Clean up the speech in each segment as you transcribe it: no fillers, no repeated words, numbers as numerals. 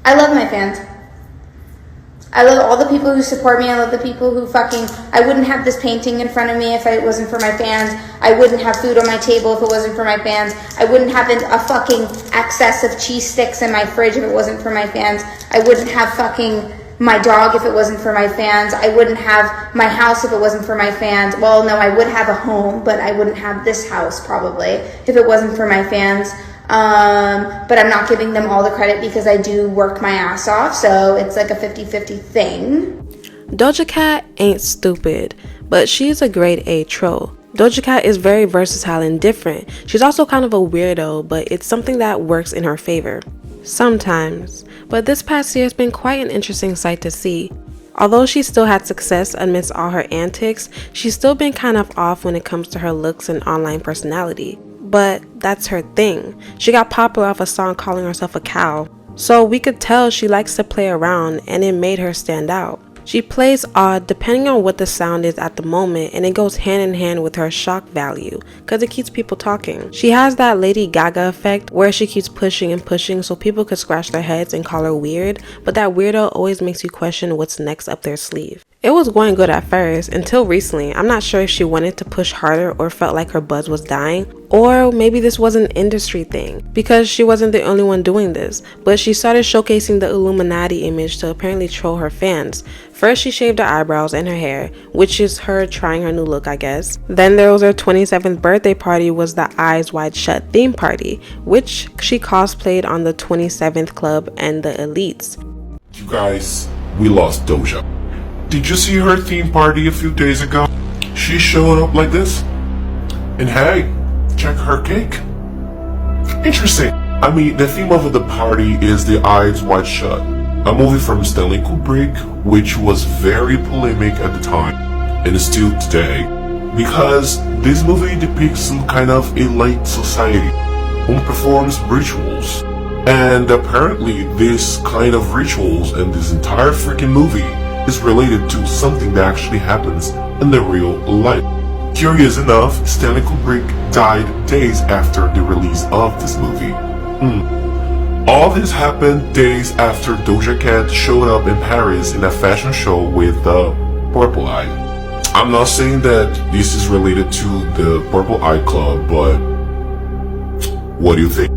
I love my fans. I love all the people who support me. I love the people who I wouldn't have this painting in front of me if it wasn't for my fans. I wouldn't have food on my table if it wasn't for my fans. I wouldn't have a fucking excess of cheese sticks in my fridge if it wasn't for my fans. I wouldn't have my dog if it wasn't for my fans. I wouldn't have my house if it wasn't for my fans. Well, no, I would have a home, but I wouldn't have this house probably if it wasn't for my fans. But I'm not giving them all the credit because I do work my ass off, so it's like a 50-50 thing. Doja Cat ain't stupid, but she's a grade A troll. Doja Cat is very versatile and different. She's also kind of a weirdo, but it's something that works in her favor. Sometimes. But this past year has been quite an interesting sight to see. Although she still had success amidst all her antics, she's still been kind of off when it comes to her looks and online personality. But that's her thing. She got popular off a song calling herself a cow. So we could tell she likes to play around, and it made her stand out. She plays odd depending on what the sound is at the moment, and it goes hand in hand with her shock value because it keeps people talking. She has that Lady Gaga effect where she keeps pushing and pushing so people could scratch their heads and call her weird, but that weirdo always makes you question what's next up their sleeve. It was going good at first, until recently. I'm not sure if she wanted to push harder or felt like her buzz was dying, or maybe this was an industry thing, because she wasn't the only one doing this, but she started showcasing the Illuminati image to apparently troll her fans. First she shaved her eyebrows and her hair, which is her trying her new look, I guess. Then there was her 27th birthday party was the Eyes Wide Shut theme party, which she cosplayed on the 27th Club and the Elites. You guys, we lost Doja. Did you see her theme party a few days ago? She showed up like this. And hey, check her cake. Interesting. I mean, the theme of the party is The Eyes Wide Shut, a movie from Stanley Kubrick, which was very polemic at the time, and still today, because this movie depicts some kind of elite society who performs rituals. And apparently this kind of rituals and this entire freaking movie is related to something that actually happens in the real life. Curious enough, Stanley Kubrick died days after the release of this movie. All this happened days after Doja Cat showed up in Paris in a fashion show with the Purple Eye. I'm not saying that this is related to the Purple Eye Club, but what do you think?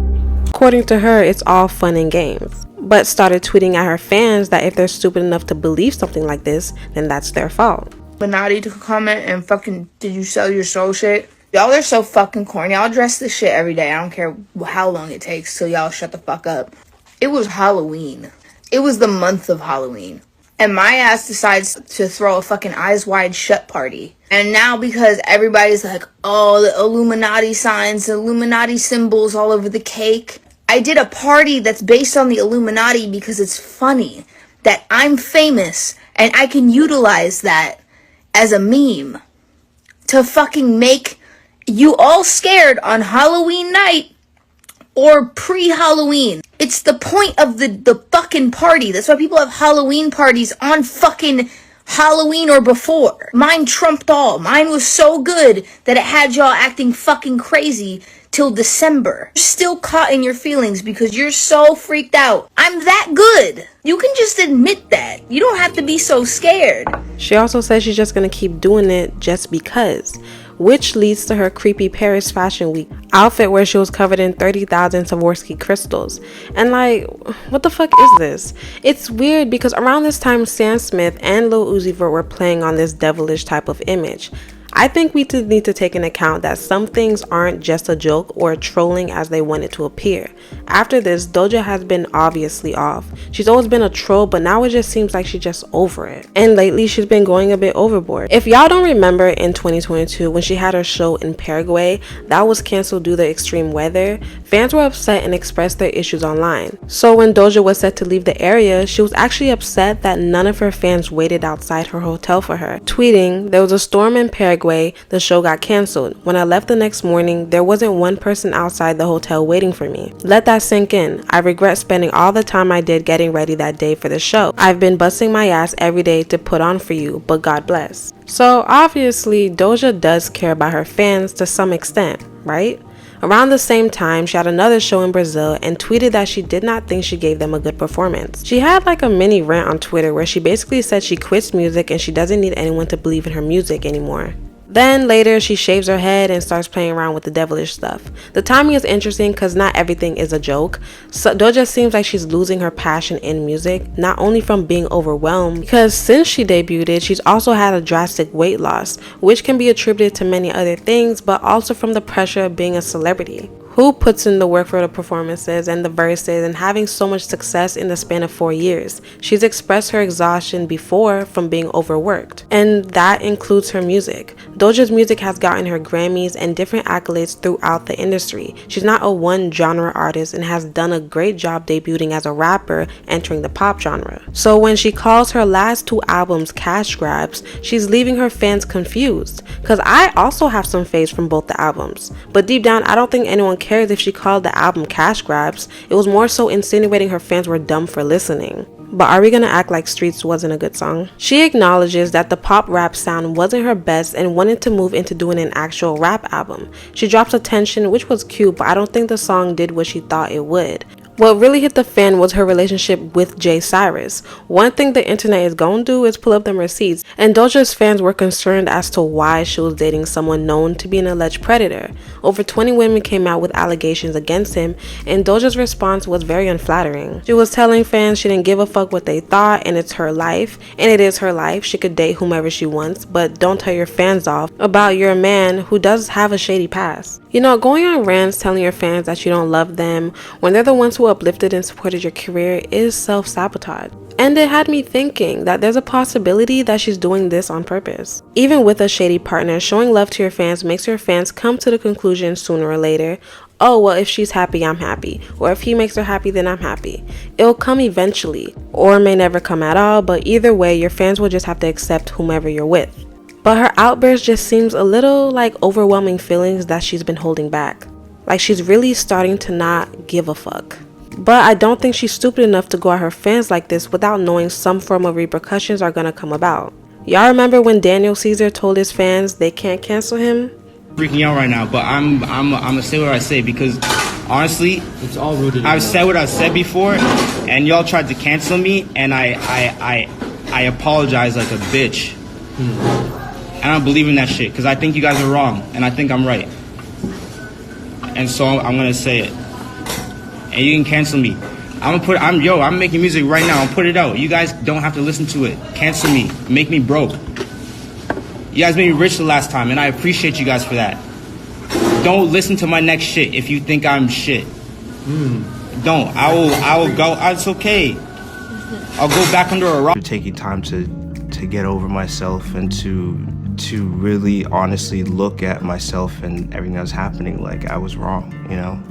According to her, it's all fun and games, but started tweeting at her fans that if they're stupid enough to believe something like this, then that's their fault. Illuminati to comment and fucking, did you sell your soul shit? Y'all are so fucking corny. Y'all dress this shit every day. I don't care how long it takes till y'all shut the fuck up. It was Halloween. It was the month of Halloween. And my ass decides to throw a fucking Eyes Wide Shut party. And now because everybody's like, oh, the Illuminati signs, the Illuminati symbols all over the cake. I did a party that's based on the Illuminati because it's funny that I'm famous and I can utilize that as a meme to fucking make you all scared on Halloween night or pre-Halloween. It's the point of the fucking party. That's why people have Halloween parties on fucking Halloween or before. Mine trumped all. Mine was so good that it had y'all acting fucking crazy till December. You're still caught in your feelings because you're so freaked out. I'm that good. You can just admit that. You don't have to be so scared. She also says she's just gonna keep doing it just because, which leads to her creepy Paris Fashion Week outfit where she was covered in 30,000 Swarovski crystals. And like, what the fuck is this? It's weird because around this time Sam Smith and Lil Uzi Vert were playing on this devilish type of image. I think we need to take into account that some things aren't just a joke or trolling as they want it to appear. After this, Doja has been obviously off. She's always been a troll, but now it just seems like she's just over it. And lately, she's been going a bit overboard. If y'all don't remember in 2022, when she had her show in Paraguay, that was canceled due to extreme weather, fans were upset and expressed their issues online. So when Doja was set to leave the area, she was actually upset that none of her fans waited outside her hotel for her, tweeting, "There was a storm in Paraguay, the show got canceled. When I left the next morning, there wasn't one person outside the hotel waiting for me. Let that sink in. I regret spending all the time I did getting ready that day for the show. I've been busting my ass every day to put on for you, but God bless." So obviously, Doja does care about her fans to some extent, right? Around the same time, she had another show in Brazil and tweeted that she did not think she gave them a good performance. She had like a mini rant on Twitter where she basically said she quits music and she doesn't need anyone to believe in her music anymore. Then later, she shaves her head and starts playing around with the devilish stuff. The timing is interesting because not everything is a joke. So Doja seems like she's losing her passion in music, not only from being overwhelmed, because since she debuted, she's also had a drastic weight loss, which can be attributed to many other things, but also from the pressure of being a celebrity. Who puts in the work for the performances and the verses and having so much success in the span of 4 years? She's expressed her exhaustion before from being overworked, and that includes her music. Doja's music has gotten her Grammys and different accolades throughout the industry. She's not a one genre artist and has done a great job debuting as a rapper entering the pop genre. So when she calls her last 2 albums cash grabs, she's leaving her fans confused, because I also have some faves from both the albums, but deep down I don't think anyone cares if she called the album cash grabs. It was more so insinuating her fans were dumb for listening. But are we gonna act like Streets wasn't a good song? She acknowledges that the pop rap sound wasn't her best and wanted to move into doing an actual rap album. She drops Attention, which was cute, but I don't think the song did what she thought it would. What really hit the fan was her relationship with Jay Cyrus. One thing the internet is gonna do is pull up them receipts, and Doja's fans were concerned as to why she was dating someone known to be an alleged predator. Over 20 women came out with allegations against him, and Doja's response was very unflattering. She was telling fans she didn't give a fuck what they thought, and it's her life, and it is her life. She could date whomever she wants, but don't tell your fans off about your man who does have a shady past. You know, going on rants telling your fans that you don't love them when they're the ones who uplifted and supported your career is self-sabotage. And it had me thinking that there's a possibility that she's doing this on purpose. Even with a shady partner, showing love to your fans makes your fans come to the conclusion sooner or later, oh well, if she's happy, I'm happy, or if he makes her happy, then I'm happy. It'll come eventually, or may never come at all, but either way, your fans will just have to accept whomever you're with. But her outburst just seems a little like overwhelming feelings that she's been holding back. Like she's really starting to not give a fuck. But I don't think she's stupid enough to go at her fans like this without knowing some form of repercussions are gonna come about. Y'all remember when Daniel Caesar told his fans they can't cancel him? Freaking out right now, but I'm gonna say what I say because honestly, it's all rooted. I've said what I've said before, and y'all tried to cancel me, and I apologize like a bitch. I don't believe in that shit because I think you guys are wrong, and I think I'm right. And so I'm gonna say it, and you can cancel me. I'm making music right now. I'll put it out. You guys don't have to listen to it. Cancel me. Make me broke. You guys made me rich the last time, and I appreciate you guys for that. Don't listen to my next shit if you think I'm shit. Don't. I will go. It's okay. I'll go back under a rock. Taking time to get over myself and to really honestly look at myself and everything that was happening. Like I was wrong, you know?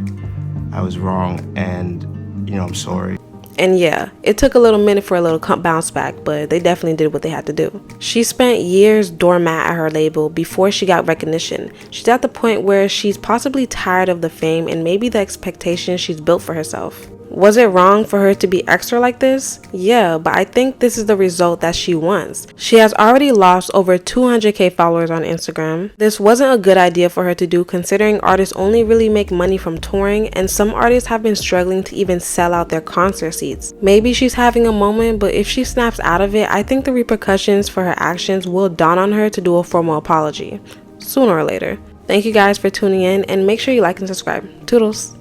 I was wrong, and you know, I'm sorry. And yeah, it took a little minute for a little bounce back, but they definitely did what they had to do. She spent years doormat at her label before she got recognition. She's at the point where she's possibly tired of the fame and maybe the expectations she's built for herself. Was it wrong for her to be extra like this? Yeah, but I think this is the result that she wants. She has already lost over 200k followers on Instagram. This wasn't a good idea for her to do considering artists only really make money from touring, and some artists have been struggling to even sell out their concert seats. Maybe she's having a moment, but if she snaps out of it, I think the repercussions for her actions will dawn on her to do a formal apology sooner or later. Thank you guys for tuning in, and make sure you like and subscribe. Toodles!